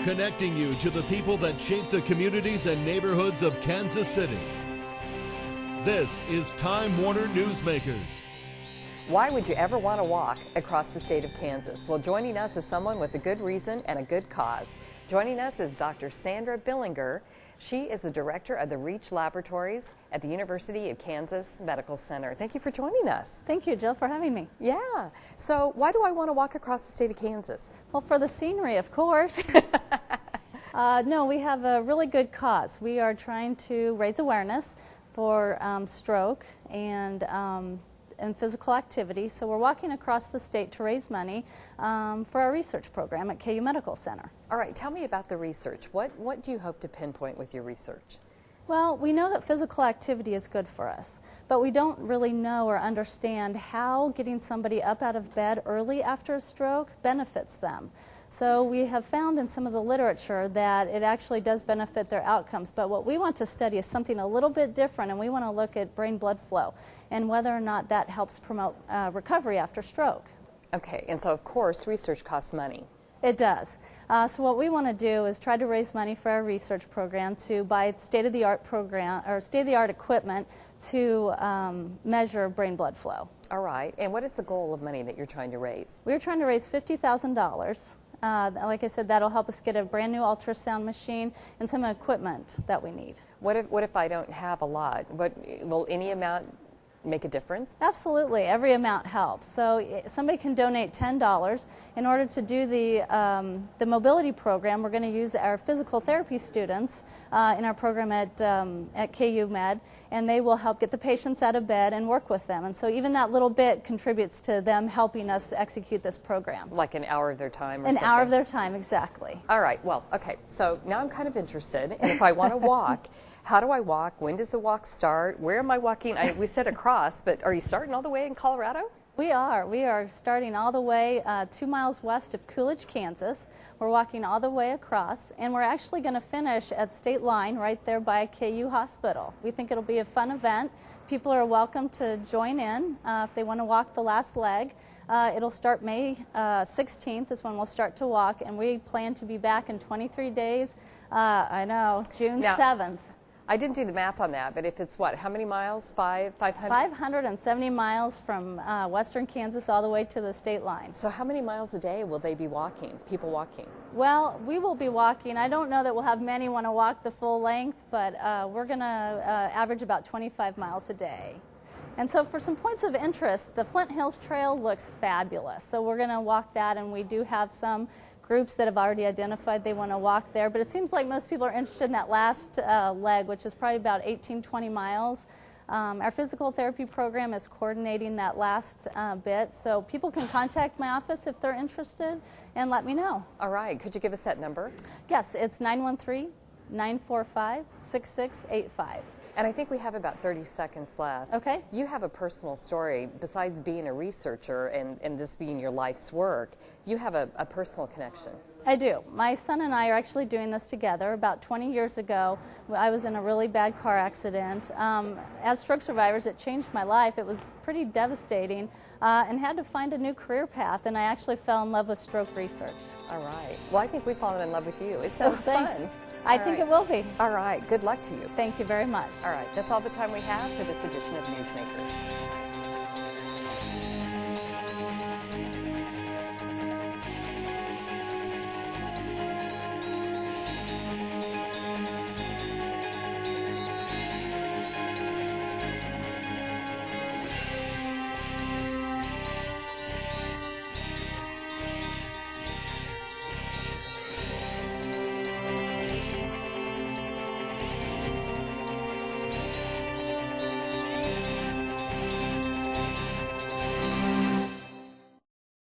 connecting you to the people that shape the communities and neighborhoods of Kansas City. This is Time Warner Newsmakers. Why would you ever want to walk across the state of Kansas? Well, joining us is someone with a good reason and a good cause. Joining us is Dr. Sandra Billinger. She is the director of the Reach Laboratories at the University of Kansas Medical Center. Thank you for joining us. Thank you, Jill, for having me. Yeah. So why do I want to walk across the state of Kansas? Well, for the scenery, of course. No, we have a really good cause. We are trying to raise awareness for stroke and physical activity. So we're walking across the state to raise money for our research program at KU Medical Center. All right, tell me about the research. What do you hope to pinpoint with your research? Well, we know that physical activity is good for us, but we don't really know or understand how getting somebody up out of bed early after a stroke benefits them. So we have found in some of the literature that it actually does benefit their outcomes, but what we want to study is something a little bit different, and we want to look at brain blood flow and whether or not that helps promote recovery after stroke. Okay, and so of course research costs money. It does. So what we want to do is try to raise money for our research program to buy state-of-the-art program or state-of-the-art equipment to measure brain blood flow. All right, and what is the goal of money that you're trying to raise? We're trying to raise $50,000. Like I said, that'll help us get a brand new ultrasound machine and some equipment that we need. What if I don't have a lot? Will any amount make a difference? Absolutely, every amount helps. So somebody can donate $10. In order to do the mobility program, we're going to use our physical therapy students in our program at KU Med, and they will help get the patients out of bed and work with them. And so even that little bit contributes to them helping us execute this program. Like an hour of their time or An something? hour of their time, exactly. All right, well, okay, so now I'm kind of interested, and if I want to walk, how do I walk? When does the walk start? Where am I walking? We said across, but are you starting all the way in Colorado? We are. We are starting all the way 2 miles west of Coolidge, Kansas. We're walking all the way across, and we're actually going to finish at State Line right there by KU Hospital. We think it'll be a fun event. People are welcome to join in if they want to walk the last leg. It'll start May 16th is when we'll start to walk, and we plan to be back in 23 days. I know, June 7th. I didn't do the math on that, but if it's what, how many miles? 500? 570 miles from western Kansas all the way to the state line. So how many miles a day will they be walking, people walking? Well, we will be walking. I don't know that we'll have many want to walk the full length, but we're going to average about 25 miles a day. And so for some points of interest, the Flint Hills Trail looks fabulous. So we're going to walk that, and we do have some groups that have already identified they want to walk there, but it seems like most people are interested in that last leg, which is probably about 18-20 miles. Our physical therapy program is coordinating that last bit, so people can contact my office if they're interested and let me know. All right, could you give us that number? Yes, it's 913-945-6685. And I think we have about 30 seconds left. Okay. You have a personal story. Besides being a researcher and this being your life's work, you have a personal connection. I do. My son and I are actually doing this together. About 20 years ago, I was in a really bad car accident. As stroke survivors, it changed my life. It was pretty devastating and had to find a new career path, and I actually fell in love with stroke research. All right. Well, I think we've fallen in love with you. It sounds fun. I think it will be. All right. Good luck to you. Thank you very much. All right. That's all the time we have for this edition of Newsmakers.